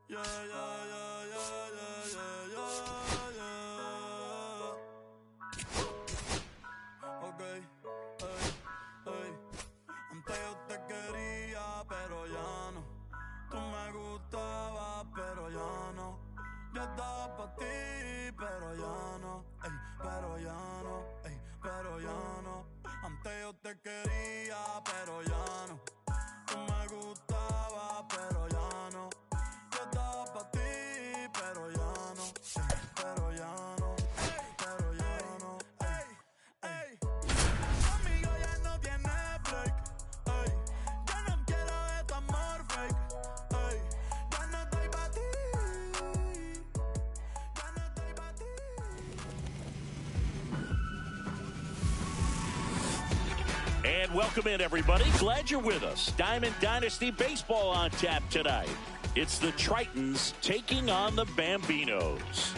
Yeah, yeah, yeah, yeah, yeah, yeah, yeah. Ok, ey. Antes yo te quería, pero ya no. Tú me gustabas, pero ya no. Yo estaba pa' ti, pero ya no. Ey, pero ya no, ey, pero ya no. Antes yo te quería, pero ya no. Tú me gustabas, pero ya no. Yo estaba pa' ti, pero ya no. Ey, pero ya no, ey, pero ya no. Ey, ey. Conmigo ya no tiene break. Ey, yo no quiero de tu amor fake. Ey, ya no estoy pa' ti. Ya no estoy pa' ti. And welcome in, everybody. Glad you're with us. Diamond Dynasty Baseball on tap tonight. It's the Tritons taking on the Bambinos.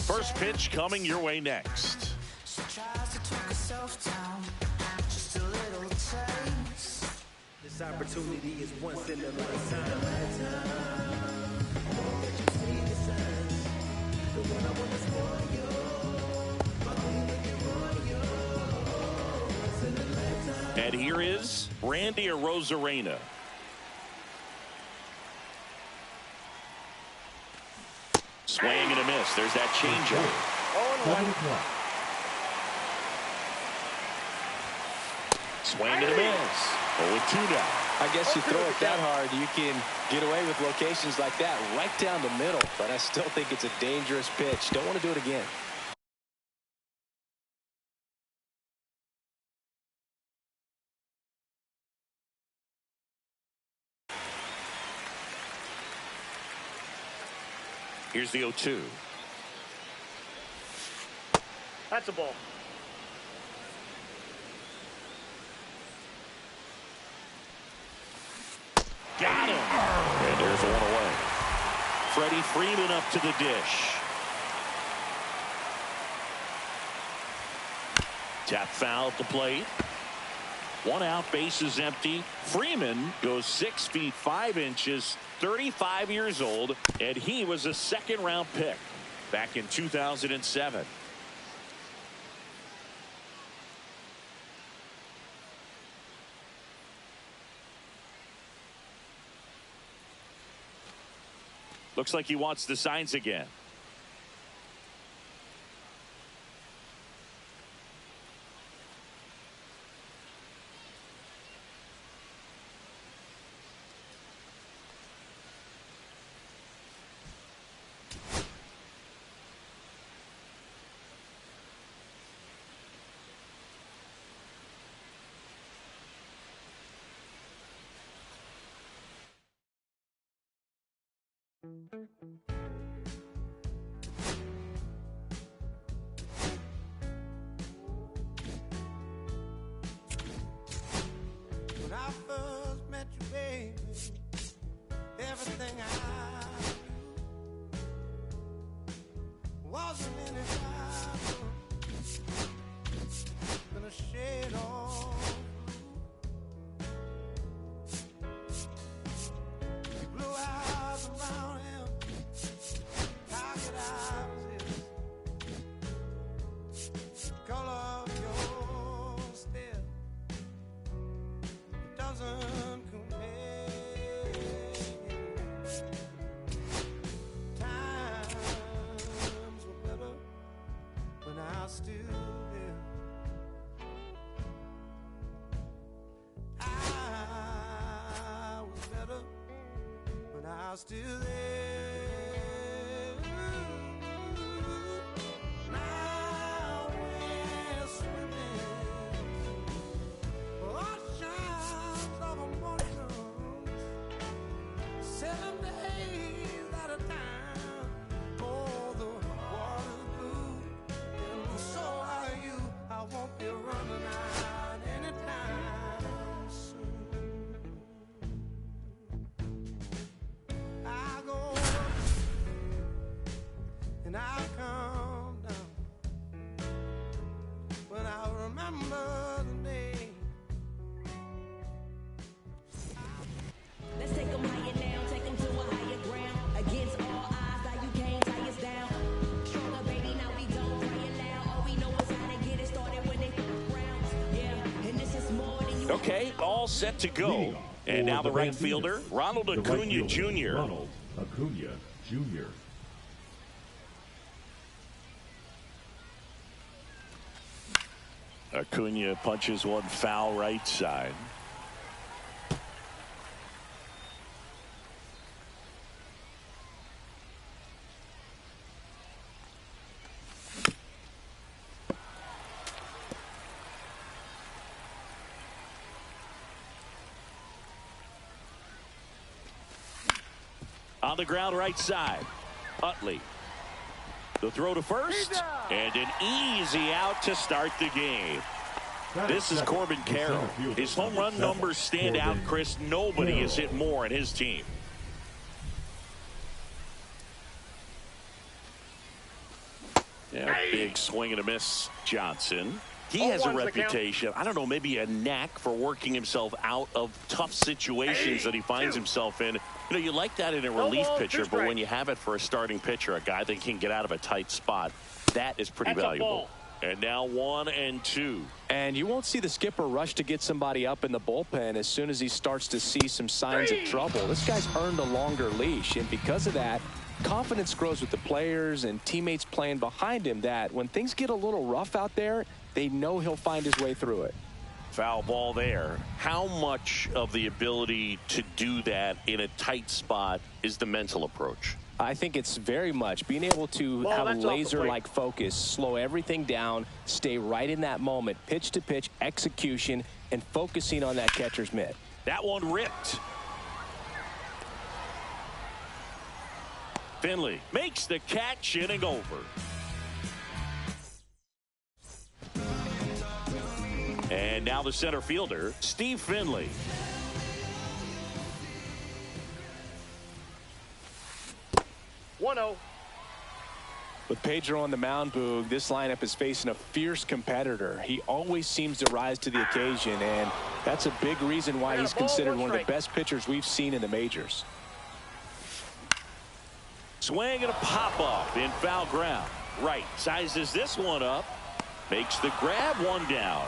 First pitch coming your way next. She tries to talk herself down, just a little taste. This opportunity is once in a lifetime. And here is Randy Arozarena. Swing and a miss. There's that changeup. Swing and a miss. 0-2 now. I guess you throw it that hard, you can get away with locations like that right down the middle. But I still think it's a dangerous pitch. Don't want to do it again. Here's the 0-2. That's a ball. Got him. And there's a one away. Freddie Freeman up to the dish. Tap foul at the plate. One out, base is empty. Freeman goes 6 feet 5 inches, 35 years old, and he was a second-round pick back in 2007. Looks like he wants the signs again. When I first met you, baby, everything I knew wasn't any trouble. Gonna shed all blue eyes around him. How could I resist? Color of your stare doesn't compare. Times were better when I was still there. I was better when I was still there. Now we're swimming oceans of emotions, 7 days at a time. Oh, the water's blue, and so are you. I won't be running out anytime soon. I go up and I come down, but I remember the day. Let's take them higher now. Okay, all set to go. And now the right fielder, Ronald Acuna Jr. Ronald Acuna Jr. Acuna punches one foul right side. On the ground right side, Utley. The throw to first, and an easy out to start the game. This is Corbin Carroll. His home run numbers stand out, Chris. Nobody has hit more in his team. Yeah, big swing and a miss, Johnson. He has a reputation, I don't know, maybe a knack for working himself out of tough situations that he finds himself in. You know, you like that in a relief pitcher, but when you have it for a starting pitcher, a guy that can get out of a tight spot, that is pretty valuable. And now 1-2. And you won't see the skipper rush to get somebody up in the bullpen as soon as he starts to see some signs of trouble. This guy's earned a longer leash, and because of that, confidence grows with the players and teammates playing behind him, that when things get a little rough out there, they know he'll find his way through it. Foul ball there. How much of the ability to do that in a tight spot is the mental approach? I think it's very much being able to have laser-like focus, slow everything down, stay right in that moment, pitch to pitch execution, and focusing on that catcher's mitt. That one ripped. Finley makes the catch, inning over. And now the center fielder, Steve Finley. With Pedro on the mound, Boog, this lineup is facing a fierce competitor. He always seems to rise to the occasion, and that's a big reason why he's considered one of the best pitchers we've seen in the majors. Swing and a pop-up in foul ground. Right sizes this one up. Makes the grab, one down.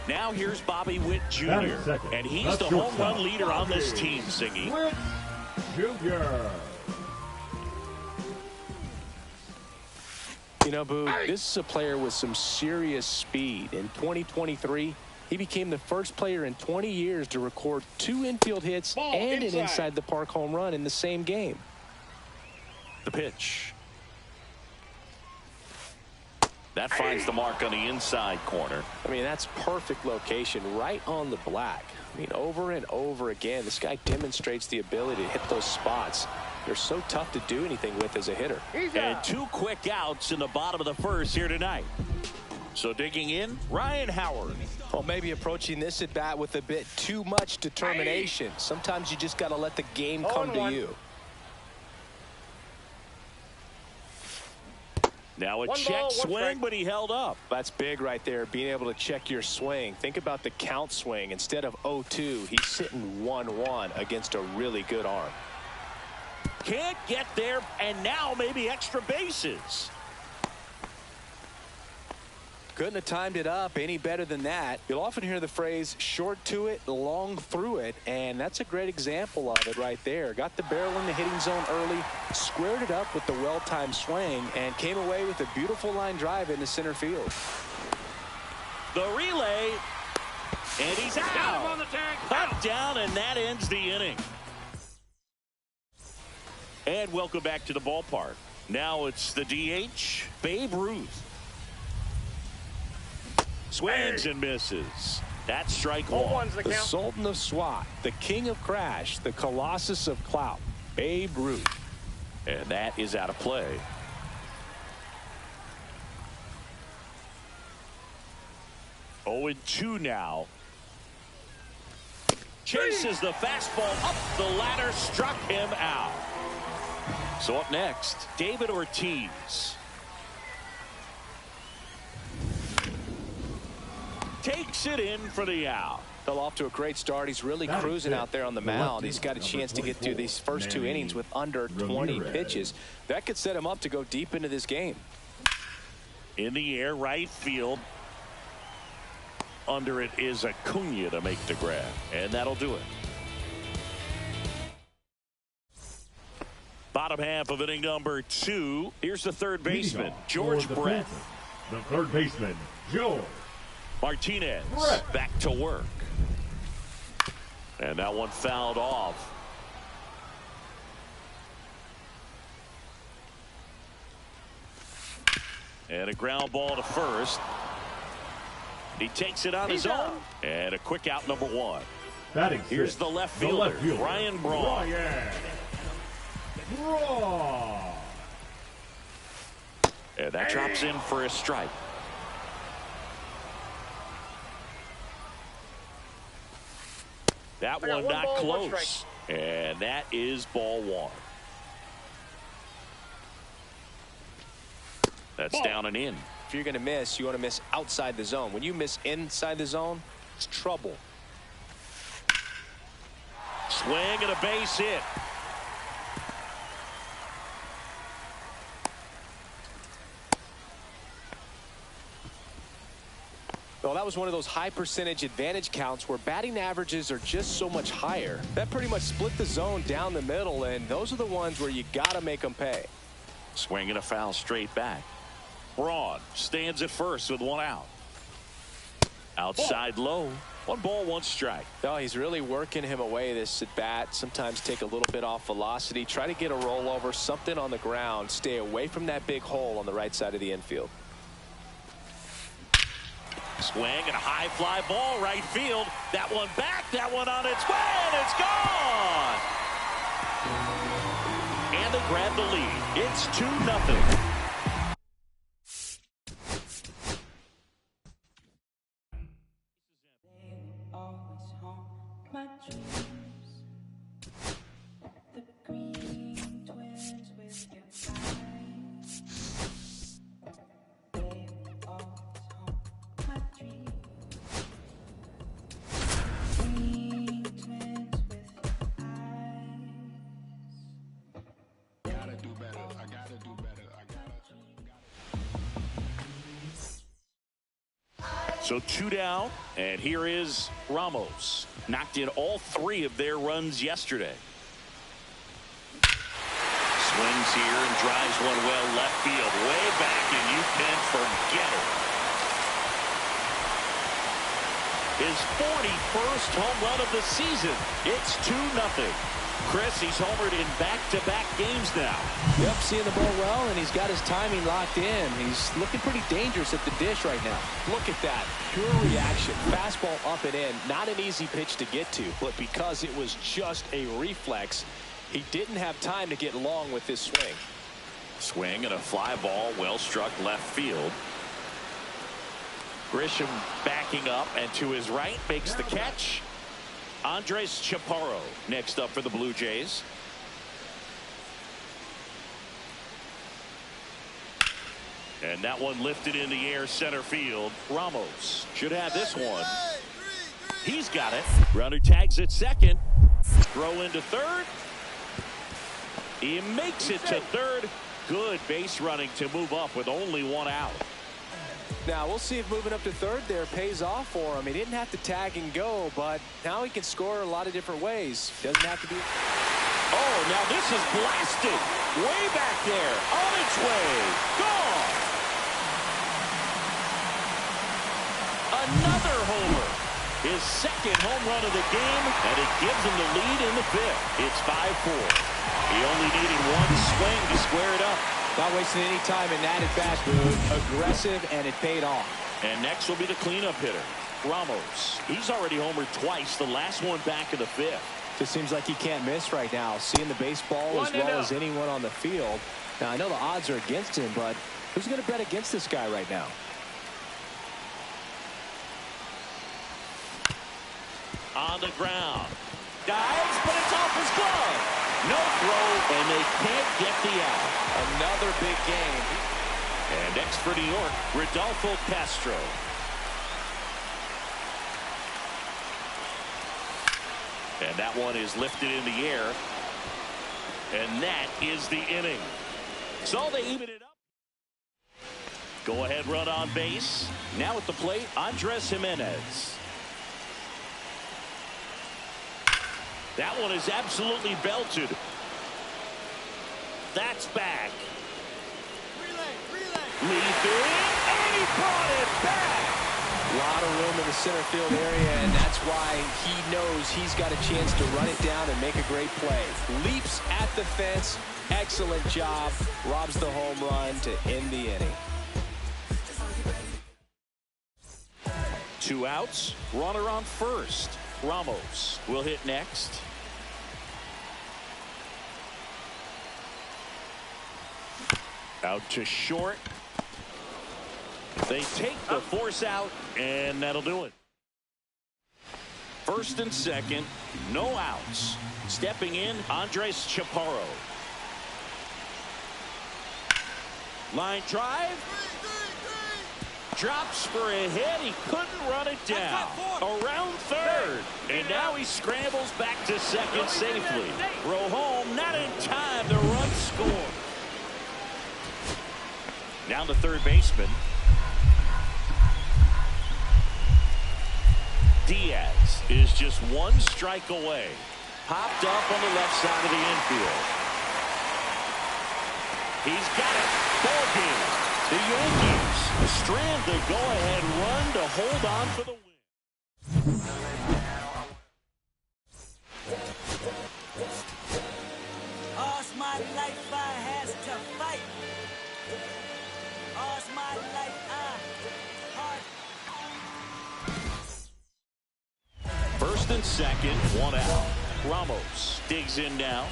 Now here's Bobby Witt Jr. And he's the home run leader on this team, Singy. Witt Jr. You know, Boog, this is a player with some serious speed. In 2023, he became the first player in 20 years to record 2 infield hits and an inside-the-park home run in the same game. The pitch. That finds the mark on the inside corner. I mean, that's perfect location, right on the black. I mean, over and over again, this guy demonstrates the ability to hit those spots. They're so tough to do anything with as a hitter. And 2 quick outs in the bottom of the first here tonight. So digging in, Ryan Howard. Well, maybe approaching this at bat with a bit too much determination. Sometimes you just got to let the game come to you. Now a check swing, but he held up. That's big right there, being able to check your swing. Think about the count swing. Instead of 0-2, he's sitting 1-1 against a really good arm. Can't get there, and now maybe extra bases. Couldn't have timed it up any better than that. You'll often hear the phrase short to it, long through it, and that's a great example of it right there. Got the barrel in the hitting zone early, squared it up with the well-timed swing, and came away with a beautiful line drive into center field. The relay, and he's out. Cut down, and that ends the inning. And welcome back to the ballpark. Now it's the DH, Babe Ruth. Swings and misses. That's strike one. The Sultan of SWAT, the King of Crash, the Colossus of Clout, Babe Ruth. And that is out of play. Oh, 2 now. Chases the fastball up the ladder, struck him out. So up next, David Ortiz. Takes it in for the out. Fell off to a great start. He's really cruising out there on the mound. He's got a chance to get through these first 2 innings with under 20 pitches. That could set him up to go deep into this game. In the air, right field. Under it is Acuna to make the grab, and that'll do it. Bottom half of inning number 2. Here's the third baseman, George Brett. The third baseman, George Martinez Brett. back to work. And that one fouled off. And a ground ball to first. He takes it on his own. And a quick out, number 1. Here's the left fielder, Ryan Braun. And that drops in for a strike. That one not close. And that is ball 1. That's down and in. If you're going to miss, you want to miss outside the zone. When you miss inside the zone, it's trouble. Swing and a base hit. Well, that was one of those high percentage advantage counts where batting averages are just so much higher. That pretty much split the zone down the middle, and those are the ones where you got to make them pay. Swing and a foul straight back. Braun stands at first with 1 out. Outside low. 1 ball, 1 strike. Oh, he's really working him away this at bat. Sometimes take a little bit off velocity. Try to get a rollover, something on the ground. Stay away from that big hole on the right side of the infield. Swing and a high fly ball right field. That one back. That one on its way, and it's gone. And they grab the lead. It's 2-0. So 2 down, and here is Ramos. Knocked in all 3 of their runs yesterday. Swings here and drives one well left field, way back, and you can forget it. His 41st home run of the season. It's 2-0. Chris, he's homered in back-to-back games now. Yep, seeing the ball well, and he's got his timing locked in. He's looking pretty dangerous at the dish right now. Look at that. Pure reaction. Fastball up and in. Not an easy pitch to get to, but because it was just a reflex, he didn't have time to get long with his swing. Swing and a fly ball, well struck left field. Grisham backing up, and to his right makes the catch. Andres Chaparro next up for the Blue Jays. And that one lifted in the air center field. Ramos should have this one. He's got it. Runner tags at second. Throw into third. He makes it to third. Good base running to move up with only 1 out. Now, we'll see if moving up to third there pays off for him. He didn't have to tag and go, but now he can score a lot of different ways. Doesn't have to be. Oh, now this is blasted. Way back there. On its way. Gone. Another homer. His 2nd home run of the game, and it gives him the lead in the 5th. It's 5-4. He only needed 1 swing to square it up. Not wasting any time in that at-bat, Boone. Aggressive, and it paid off. And next will be the cleanup hitter, Ramos. He's already homered twice, the last one back in the 5th. Just seems like he can't miss right now. Seeing the baseball as well as anyone on the field. Now, I know the odds are against him, but who's going to bet against this guy right now? On the ground. Dives, but it's off his glove. No throw, and they can't get the out. Another big game. And next for New York, Rodolfo Castro. And that one is lifted in the air. And that is the inning. So they even it up. Go-ahead run on base. Now at the plate, Andres Jimenez. That one is absolutely belted. That's back. Lead and he brought it back. A lot of room in the center field area, and that's why he knows he's got a chance to run it down and make a great play. Leaps at the fence. Excellent job. Robs the home run to end the inning. 2 outs. Runner on first. Ramos will hit next. Out to short. They take the force out, and that'll do it. First and second, no outs. Stepping in, Andres Chaparro. Line drive. Drops for a hit. He couldn't run it down. Around third. And now he scrambles back to second safely. Throw home, not in time. The run score. Down to third baseman. Diaz is just 1 strike away. Popped up on the left side of the infield. He's got it. Ball game. The Yankees strand the go-ahead run to hold on for the win. All's my life I has to fight. All's my life First and second, 1 out. Ramos digs in now.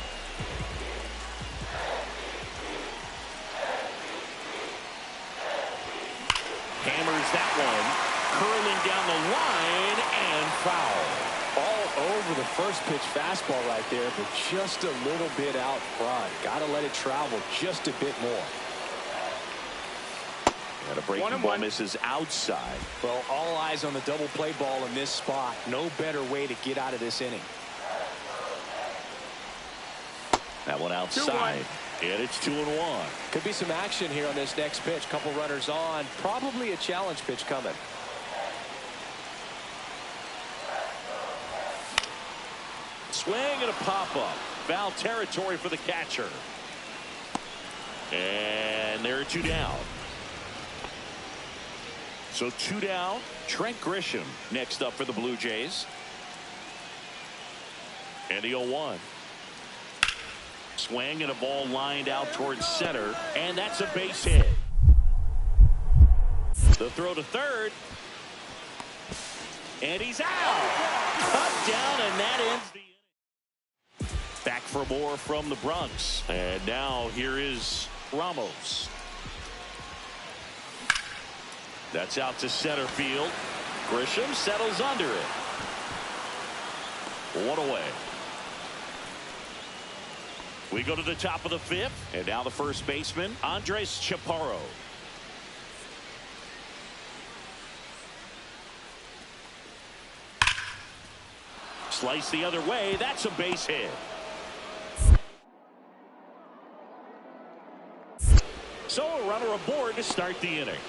Hammers that one. Curling down the line and foul. All over the first pitch fastball right there, but just a little bit out front. Got to let it travel just a bit more. And a breaking ball misses outside. Well, all eyes on the double play ball in this spot. No better way to get out of this inning. That one outside. And it's 2-1. Could be some action here on this next pitch. Couple runners on. Probably a challenge pitch coming. Swing and a pop-up. Foul territory for the catcher. And there are 2 down. So 2 down. Trent Grisham next up for the Blue Jays. And the 0-1. Swing and a ball lined out towards center. And that's a base hit. The throw to third. And he's out. Cut down, and that ends the inning. Back for more from the Bronx. And now here is Ramos. That's out to center field. Grisham settles under it. 1 away. We go to the top of the 5th. And now the first baseman, Andres Chaparro. Slice the other way. That's a base hit. So a runner aboard to start the inning.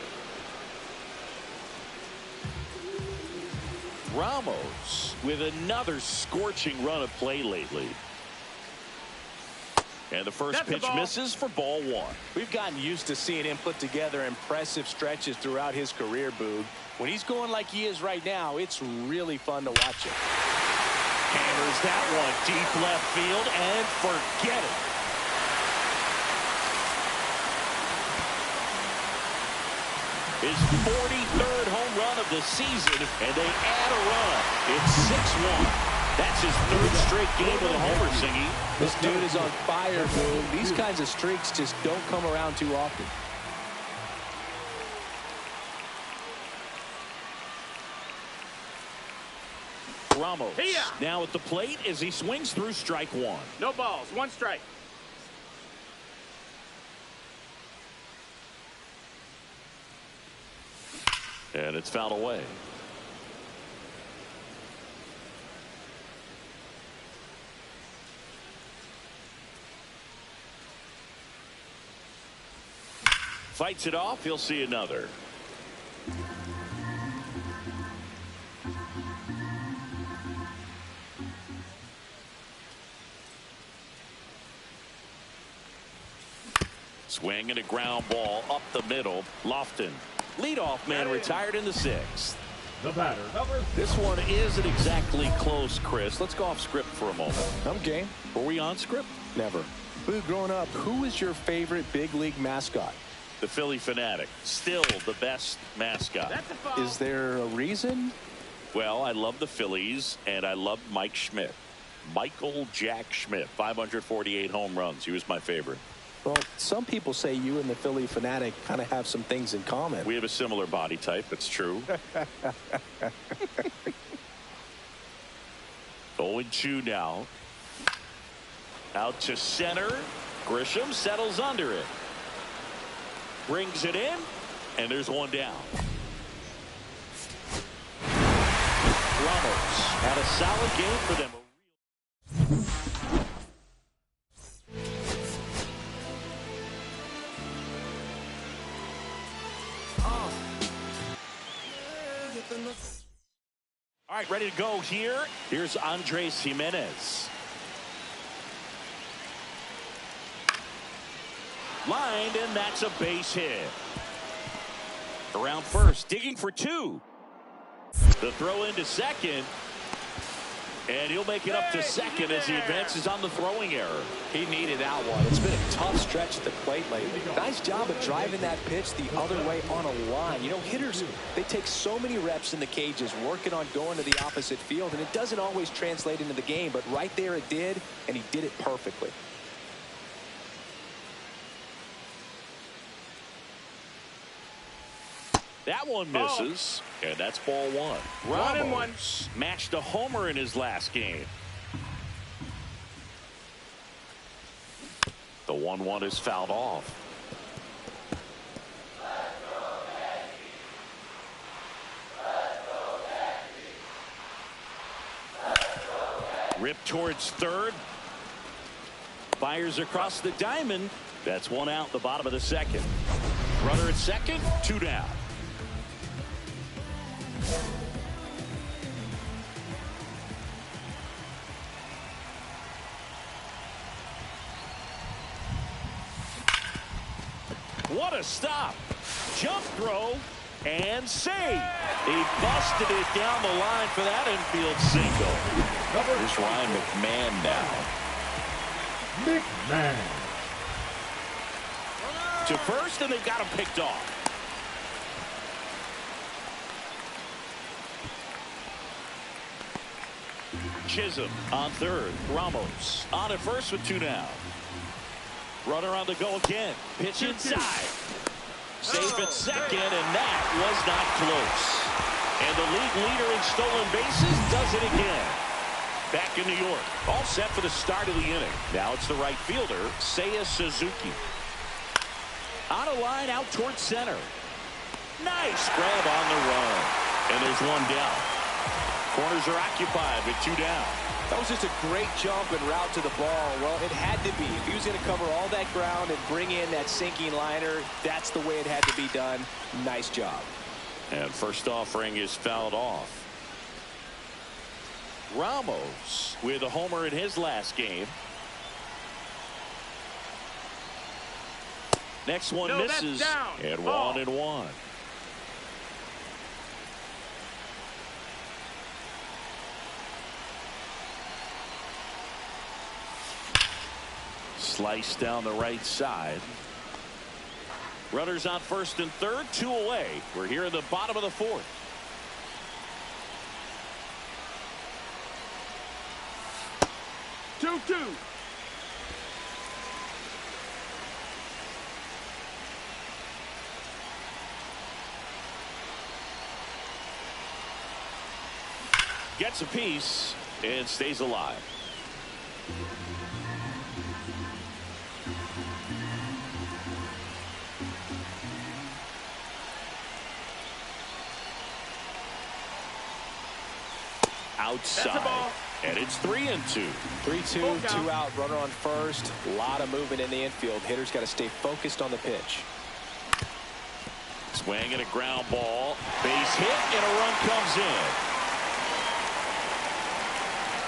Ramos with another scorching run of play lately. And the first pitch misses for ball 1. We've gotten used to seeing him put together impressive stretches throughout his career, Boog. When he's going like he is right now, it's really fun to watch him. Hammers that one deep left field and forget it. His 43rd home run of the season, and they add a run. It's 6-1. That's his 3rd straight game with a homer, Singy. This dude is on fire, Boog. These kinds of streaks just don't come around too often. Ramos now at the plate as he swings through strike 1. No balls, 1 strike. And it's fouled away. fights it off. He'll see another. Swing and a ground ball up the middle. Lofton, leadoff man, retired in the 6th. The batter, number. This one isn't exactly close, Chris. Let's go off script for a moment. I'm game. Were we on script? Never. Boo, growing up, who was your favorite big league mascot? The Philly Fanatic. Still the best mascot. Is there a reason? Well, I love the Phillies, and I love Mike Schmidt. Michael Jack Schmidt, 548 home runs. He was my favorite. Well, some people say you and the Philly Fanatic kind of have some things in common. We have a similar body type. It's true. 0-2 now. Out to center. Grisham settles under it. Brings it in, and there's one down. Ramos had a solid game for them. All right, ready to go here. Here's Andres Jimenez. Lined, and that's a base hit. Around first, digging for 2. The throw into second. And he'll make it up to second as he advances on the throwing error. He needed that one. It's been a tough stretch at the plate lately. Nice job of driving that pitch the other way on a line. You know, hitters, they take so many reps in the cages working on going to the opposite field, and it doesn't always translate into the game, but right there it did, and he did it perfectly. That one misses, and that's ball 1. Ramos matched a homer in his last game. The 1-1 is fouled off. Ripped towards third. Fires across the diamond. That's one out, the bottom of the second. Runner at second, 2 down. What a stop. Jump throw and save. He busted it down the line for that infield single. Here's Ryan McMahon now. McMahon. To first, and they've got him picked off. Chisholm on third. Ramos on at first with 2 down. Runner on the go again. Pitch inside. Safe at second, and that was not close. And the league leader in stolen bases does it again. Back in New York. All set for the start of the inning. Now it's the right fielder, Seiya Suzuki. On a line out towards center. Nice grab on the run. And there's one down. Corners are occupied with 2 down. That was just a great jump and route to the ball. Well, it had to be. If he was going to cover all that ground and bring in that sinking liner, that's the way it had to be done. Nice job. And first offering is fouled off. Ramos with a homer in his last game. Next one misses. And 1-1. Slice down the right side. Runners on first and third, 2 away. We're here in the bottom of the 4th. Gets a piece and stays alive. Outside, and it's 3-2. 3-2, 2 out, runner on first. A lot of movement in the infield. Hitters got to stay focused on the pitch. Swing and a ground ball. Base hit and a run comes in.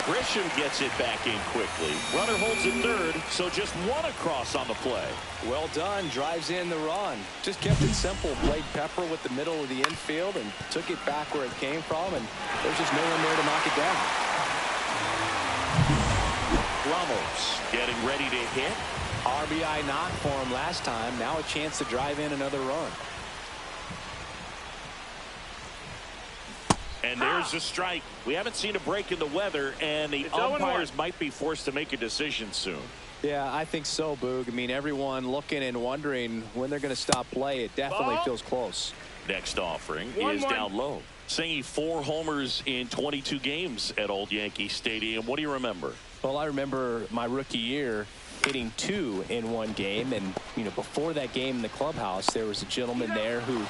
Grisham gets it back in quickly. Runner holds it third, so just one across on the play. Well done. Drives in the run. Just kept it simple. Played Pepper with the middle of the infield and took it back where it came from, and there's just no one there to knock it down. Ramos getting ready to hit. RBI knock for him last time. Now a chance to drive in another run. And there's a strike. We haven't seen a break in the weather, and the umpires might be forced to make a decision soon. Yeah, I think so, Boog. I mean, everyone looking and wondering when they're going to stop play. It definitely feels close. Next offering is down low. Singy 4 homers in 22 games at Old Yankee Stadium. What do you remember? Well, I remember my rookie year hitting 2 in one game. And, you know, before that game in the clubhouse, there was a gentleman there who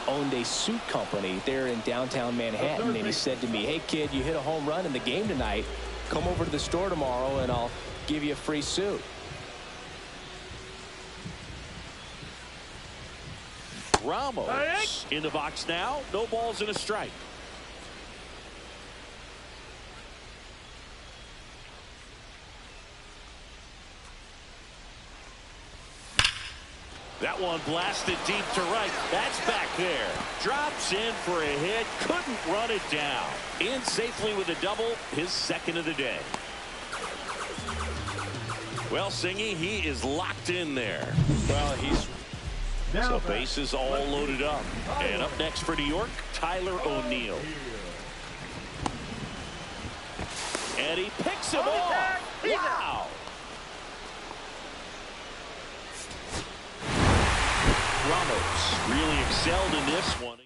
owned a suit company there in downtown Manhattan, and he said to me, "Hey kid, you hit a home run in the game tonight. Come over to the store tomorrow and I'll give you a free suit." Ramos in the box now. No balls and a strike. That one blasted deep to right. That's back there. Drops in for a hit. Couldn't run it down. In safely with a double. His second of the day. Well, Singy, he is locked in there. Well, he's... So bases all loaded up. And up next for New York, Tyler O'Neill. And he picks him off. Wow. Ramos really excelled in this one.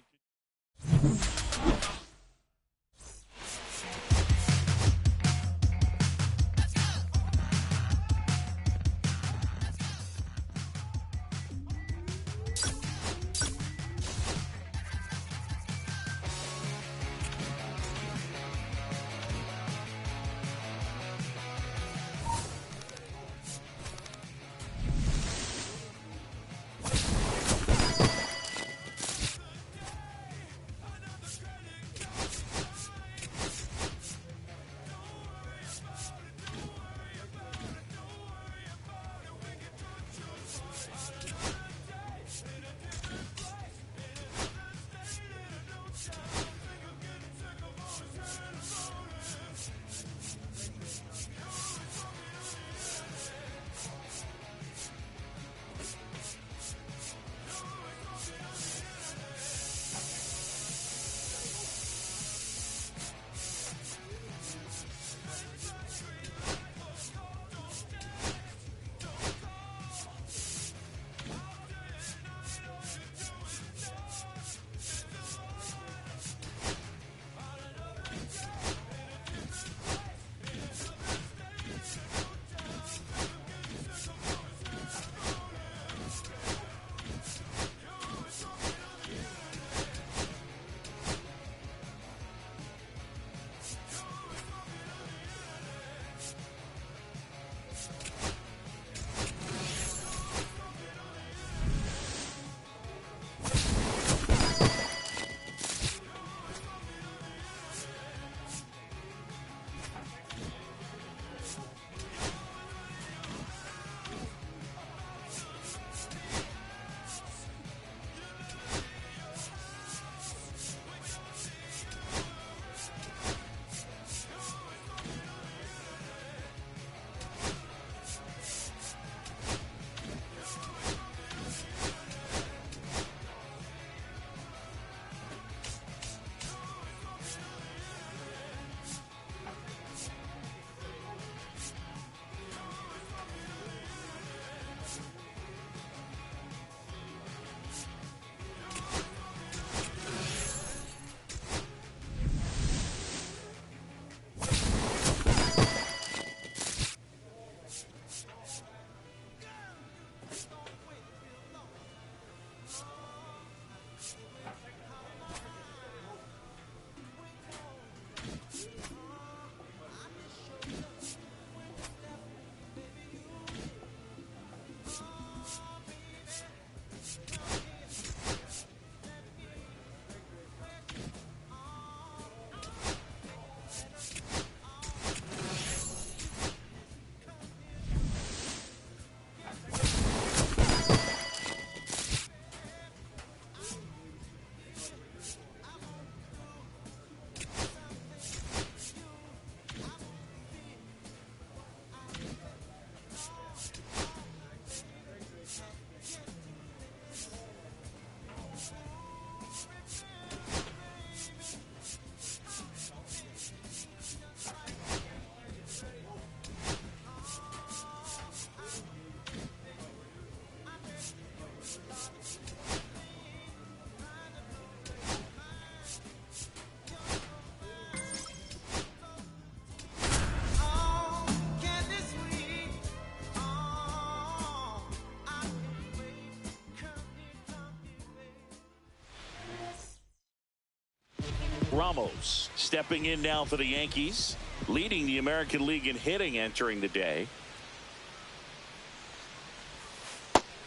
Ramos stepping in now for the Yankees, leading the American League in hitting entering the day.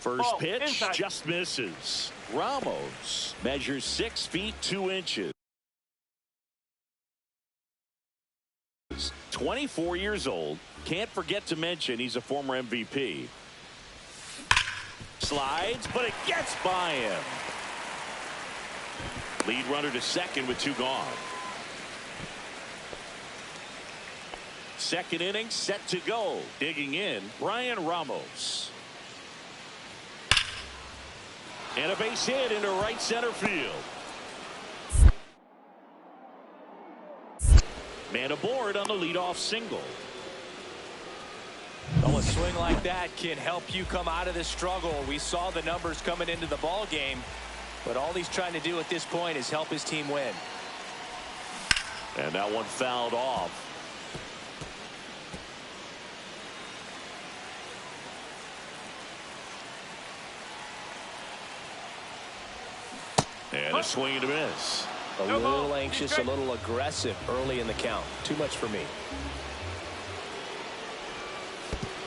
First pitch inside. just misses. Ramos measures 6 feet 2 inches. 24 years old. Can't forget to mention he's a former MVP. Slides, but it gets by him. Lead runner to second with 2 gone. Second inning set to go. Digging in, Ryan Ramos. And a base hit into right center field. Man aboard on the leadoff single. Oh, a swing like that can help you come out of this struggle. We saw the numbers coming into the ball game, but all he's trying to do at this point is help his team win. And that one fouled off. And a swing and a miss. A little anxious, a little aggressive early in the count. Too much for me.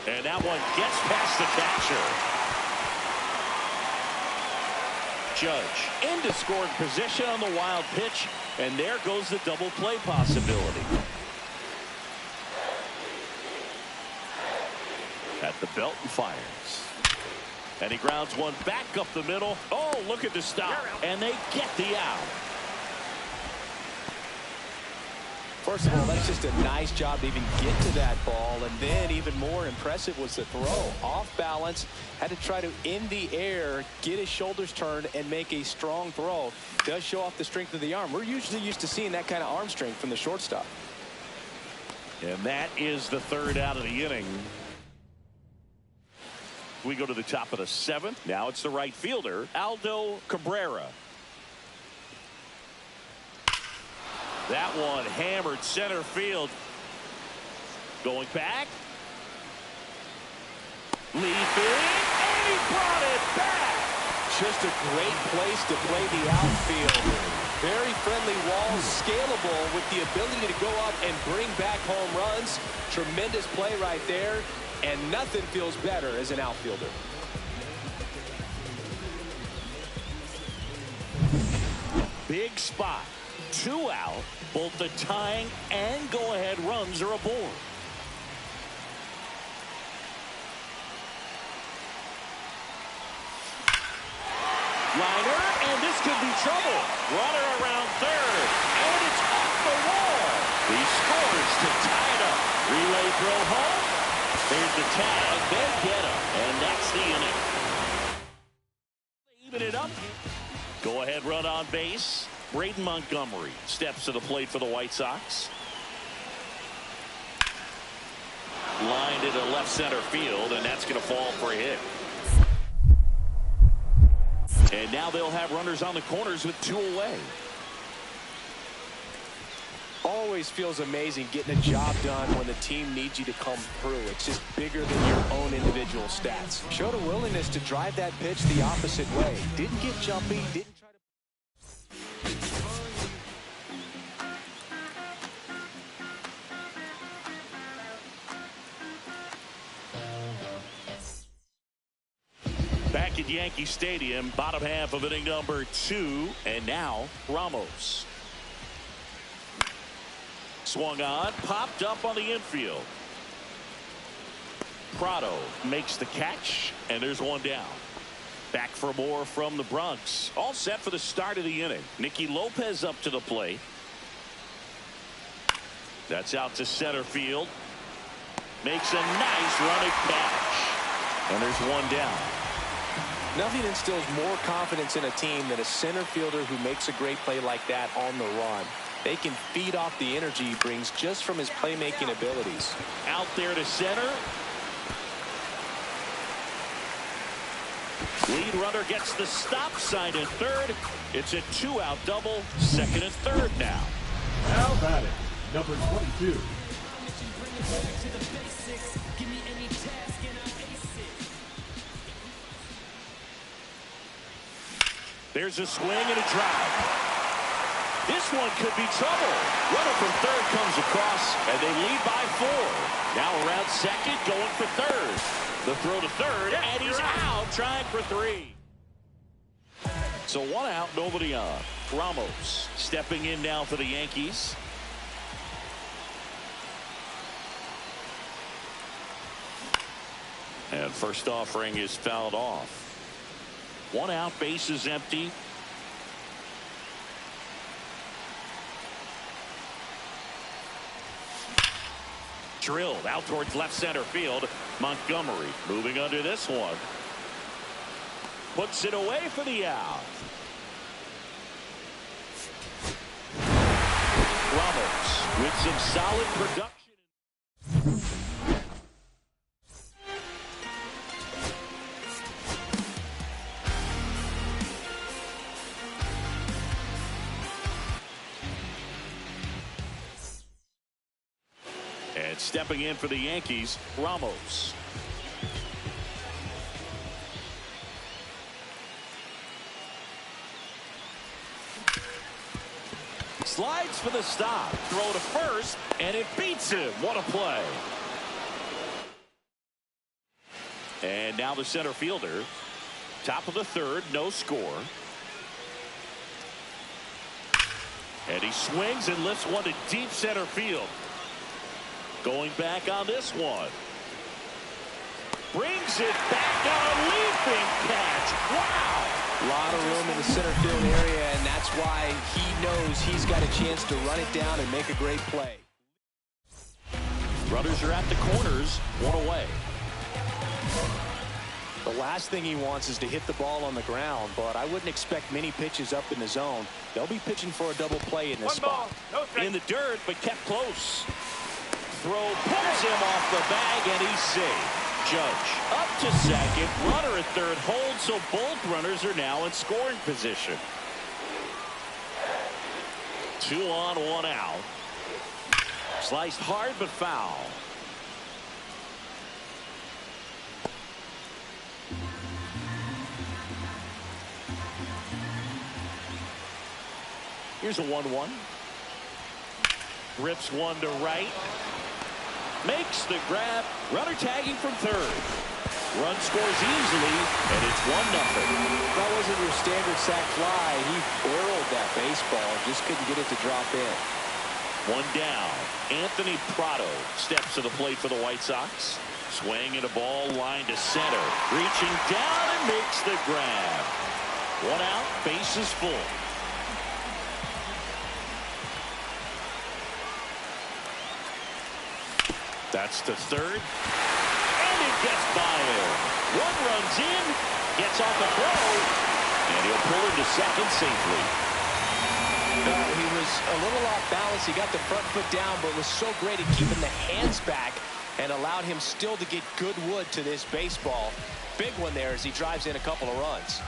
And that one gets past the catcher. Judge into scoring position on the wild pitch, and there goes the double play possibility. At the belt and fires. And he grounds one back up the middle. Oh, look at the stop. And they get the out. First of all, that's just a nice job to even get to that ball. And then even more impressive was the throw. Off balance, had to try to, in the air, get his shoulders turned and make a strong throw. Does show off the strength of the arm. We're usually used to seeing that kind of arm strength from the shortstop. And that is the 3rd out of the inning. We go to the top of the 7th. Now it's the right fielder, Aldo Cabrera. That one hammered center field. Going back. Leaping, and he brought it back. Just a great place to play the outfield. Very friendly walls, scalable with the ability to go up and bring back home runs. Tremendous play right there, and nothing feels better as an outfielder. Big spot. 2 out. Both the tying and go-ahead runs are aboard. Liner, and this could be trouble. Runner around third, and it's off the wall. He scores to tie it up. Relay throw home. There's the tag. They get him, and that's the inning. Even it up. Go-ahead run on base. Braden Montgomery steps to the plate for the White Sox. Lined into left center field, and that's going to fall for a hit. And now they'll have runners on the corners with 2 away. Always feels amazing getting a job done when the team needs you to come through. It's just bigger than your own individual stats. Showed a willingness to drive that pitch the opposite way. Didn't get jumpy, didn't try to... Back at Yankee Stadium, bottom half of inning number 2, and now Ramos. Swung on, popped up on the infield. Prado makes the catch, and there's one down. Back for more from the Bronx. All set for the start of the inning. Nicky Lopez up to the plate. That's out to center field. Makes a nice running catch. And there's one down. Nothing instills more confidence in a team than a center fielder who makes a great play like that on the run. They can feed off the energy he brings just from his playmaking abilities. Out there to center. Lead runner gets the stop sign at third. It's a 2-out double, second and third now. How about it? Number 22. There's a swing and a drive. This one could be trouble. Runner from third comes across, and they lead by 4. Now around second, going for third. The throw to third, and he's out, trying for 3. So 1 out, nobody on. Ramos stepping in now for the Yankees. And first offering is fouled off. 1 out, bases empty. Drilled out towards left center field. Montgomery moving under this one. Puts it away for the out. Ramos with some solid production. And stepping in for the Yankees, Ramos. Slides for the stop. Throw to first, and it beats him. What a play. And now the center fielder. Top of the third, no score. And he swings and lifts one to deep center field. Going back on this one. Brings it back on a leaping catch. Wow. A lot of room in the center field area, and that's why he knows he's got a chance to run it down and make a great play. Runners are at the corners, 1 away. The last thing he wants is to hit the ball on the ground, but I wouldn't expect many pitches up in the zone. They'll be pitching for a double play in this spot. In the dirt, but kept close. Throw pulls him off the bag, and he's safe. Judge up to second. Runner at third holds, so both runners are now in scoring position. 2 on, 1 out. Sliced hard but foul. Here's a 1-1. Rips one to right. Makes the grab. Runner tagging from third. Run scores easily, and it's 1-0. That wasn't your standard sac fly. He barreled that baseball, just couldn't get it to drop in. 1 down. Anthony Prado steps to the plate for the White Sox. Swing and a ball line to center. Reaching down and makes the grab. 1 out, bases full. That's to third. And it gets by him. 1 runs in, gets off the throw, and he'll pull him to second safely. He was a little off balance. He got the front foot down, but was so great at keeping the hands back and allowed him still to get good wood to this baseball. Big one there as he drives in a couple of runs.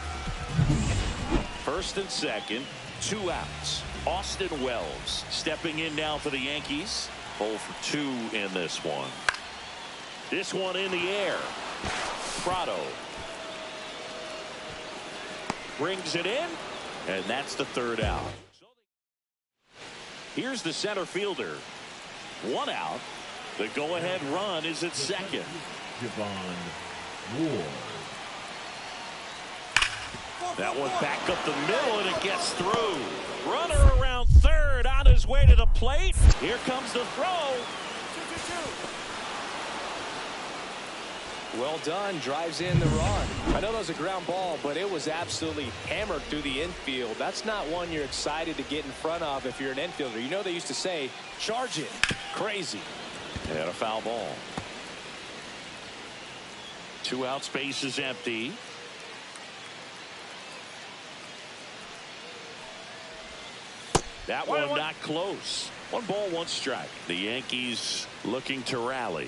First and second, 2 outs. Austin Wells stepping in now for the Yankees. 0 for 2 in this one. This one in the air. Prado brings it in, and that's the 3rd out. Here's the center fielder. 1 out. The go-ahead run is at second. Javon Ward. That one back up the middle, and it gets through. Runner around third on his way to the plate. Here comes the throw. Well done. Drives in the run. I know that was a ground ball, but it was absolutely hammered through the infield. That's not one you're excited to get in front of if you're an infielder. You know they used to say, charge it. Crazy. And a foul ball. 2 outs, base is empty. That one not close. 1 ball, 1 strike. The Yankees looking to rally.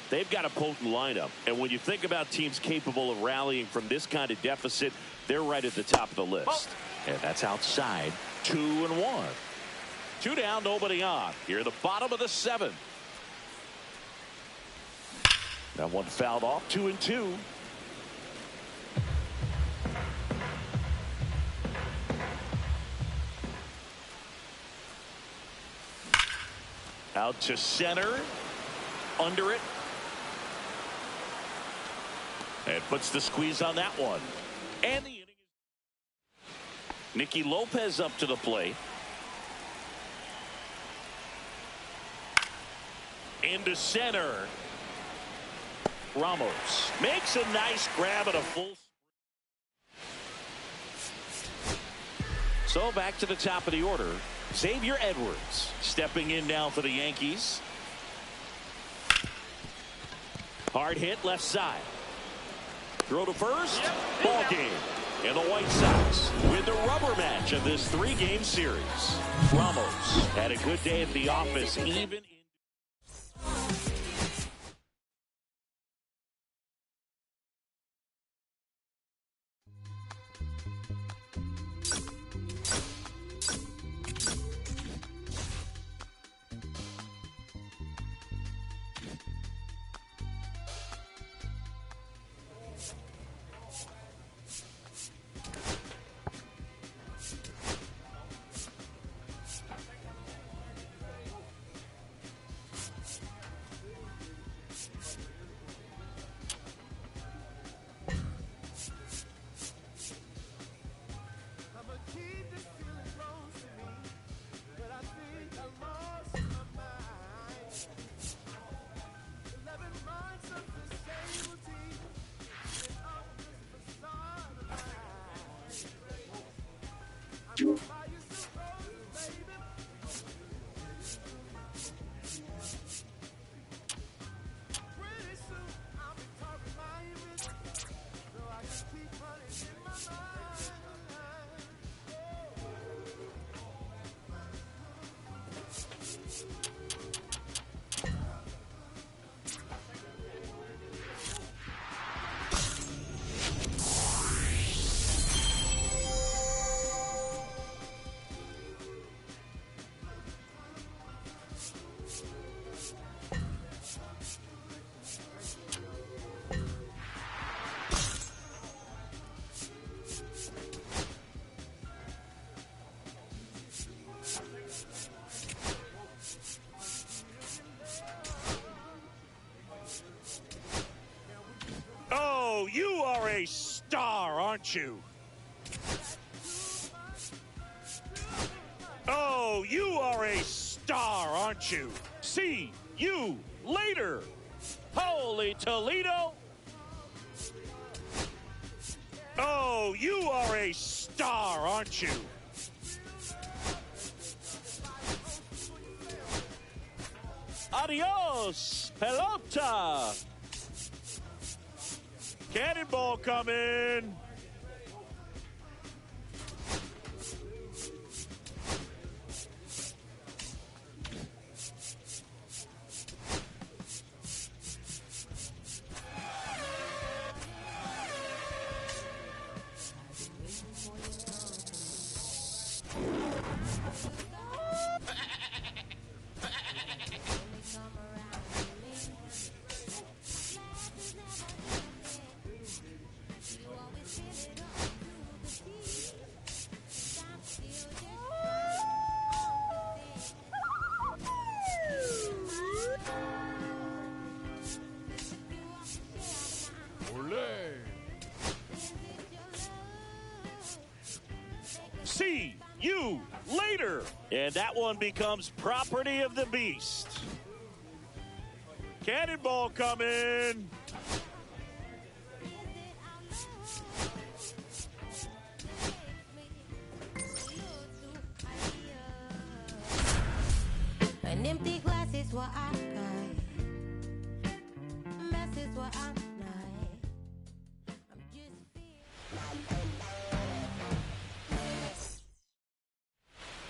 They've got a potent lineup, and when you think about teams capable of rallying from this kind of deficit, they're right at the top of the list. And that's outside. 2-1. 2 down, nobody on. Here at the bottom of the 7th. That one fouled off. 2-2. Out to center. Under it. And puts the squeeze on that one. And the inning is... Nicky Lopez up to the plate. Into center. Ramos makes a nice grab at a full. So back to the top of the order. Xavier Edwards stepping in now for the Yankees. Hard hit left side. Throw to first. Ball game. And the White Sox with the rubber match of this 3-game series. Ramos had a good day at the office, even in you are a star, aren't you? Oh, you are a star, aren't you? See you later. Holy Toledo. Oh, you are a star, aren't you? Adios, pelota. Cannonball coming. See you later. And that one becomes property of the beast. Cannonball coming. An empty glass is what I got. Mess is what I'm not. I'm just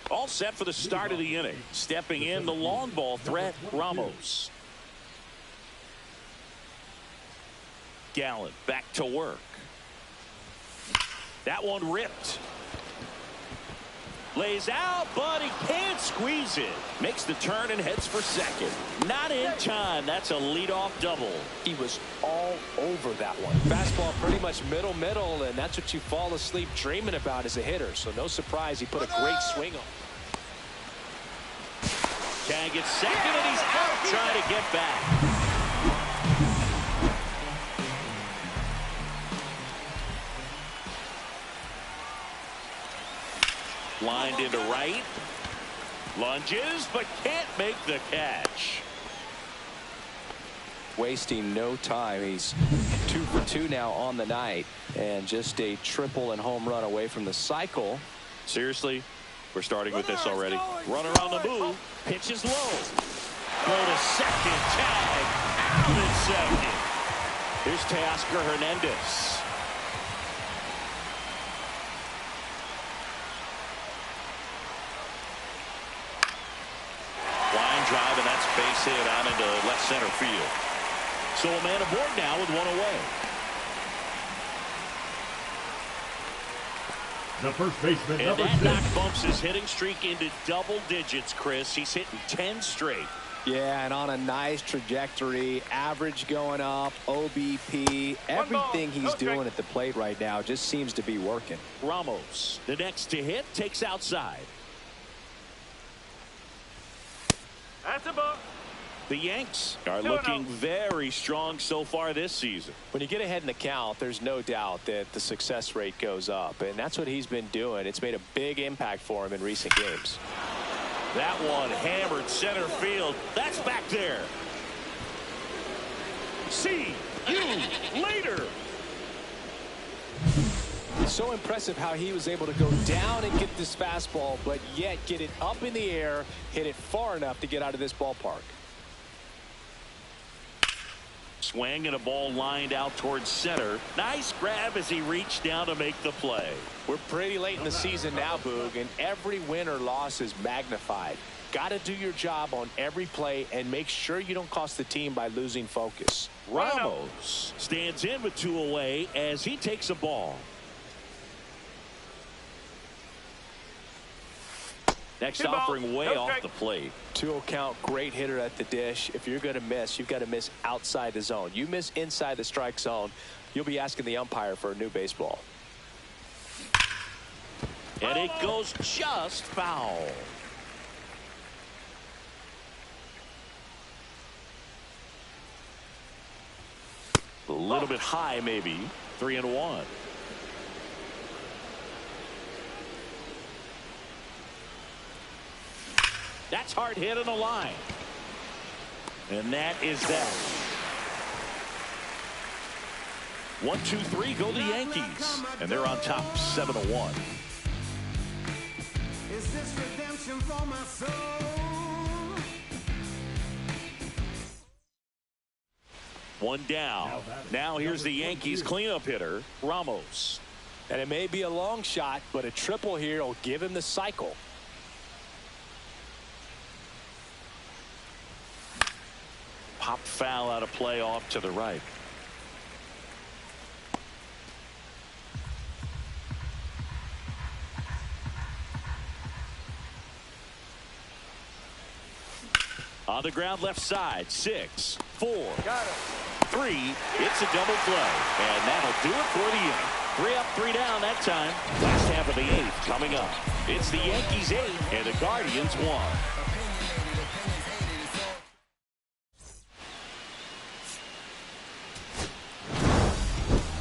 All set for the start of the inning. Stepping in, the long ball threat, Ramos. Gallen back to work. That one ripped. Lays out, but he can't squeeze it. Makes the turn and heads for second. Not in time. That's a leadoff double. He was all over that one. Fastball pretty much middle, and that's what you fall asleep dreaming about as a hitter. So no surprise he put a great swing on. Tag at second, and he's out trying to get back. Lined into right. Lunges, but can't make the catch. Wasting no time. He's 2 for 2 now on the night, and just a triple and home run away from the cycle. Seriously, we're starting with this already. Runner on the move. Pitch is low. Throw to second. Tag. Out at second. Here's Teoscar Hernandez. Line drive, and that's base hit out into left center field. So a man aboard now with one away. The first baseman, And number that 6. knock bumps his hitting streak into double digits, Chris. He's hitting 10 straight. Yeah, and on a nice trajectory. Average going up, OBP, everything he's doing at the plate right now just seems to be working. Ramos, the next to hit, takes outside. That's a ball. The Yanks are looking very strong so far this season. When you get ahead in the count, there's no doubt that the success rate goes up, and that's what he's been doing. It's made a big impact for him in recent games. That one hammered center field. That's back there. See you later. It's so impressive how he was able to go down and get this fastball, but yet get it up in the air, hit it far enough to get out of this ballpark. Swing and a ball lined out towards center. Nice grab as he reached down to make the play. We're pretty late in the season now, Boog, and every win or loss is magnified. Got to do your job on every play and make sure you don't cost the team by losing focus. Ramos stands in with 2 away as he takes a ball. Next offering way off the plate. 2-0 count, great hitter at the dish. If you're going to miss, you've got to miss outside the zone. You miss inside the strike zone, you'll be asking the umpire for a new baseball. And it goes just foul. A little bit high, maybe. 3-1. That's hard hit on the line. And that is that. 1, 2, 3 go the Yankees. And they're on top 7-1. Is this redemption for my soul? One down. Now here's the Yankees cleanup hitter, Ramos. And it may be a long shot, but a triple here will give him the cycle. Pop foul out of play off to the right. On the ground left side, 6, 4, 3. It's a double play. And that'll do it for the inning. 3 up, 3 down that time. Last half of the 8th coming up. It's the Yankees 8 and the Guardians 1.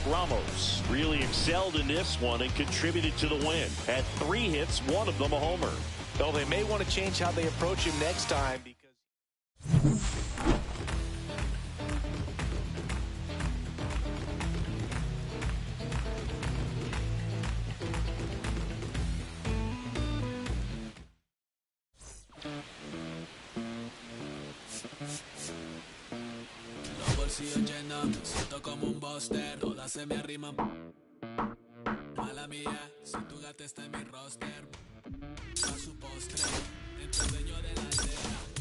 Ramos really excelled in this one and contributed to the win. Had 3 hits, 1 of them a homer. Well, they may want to change how they approach him next time because los bolsillos llenos, siento como un buster, todas se me arriman. Mala mía, si tu gata está en mi roster, a su postre, entre el dueño de la aldea.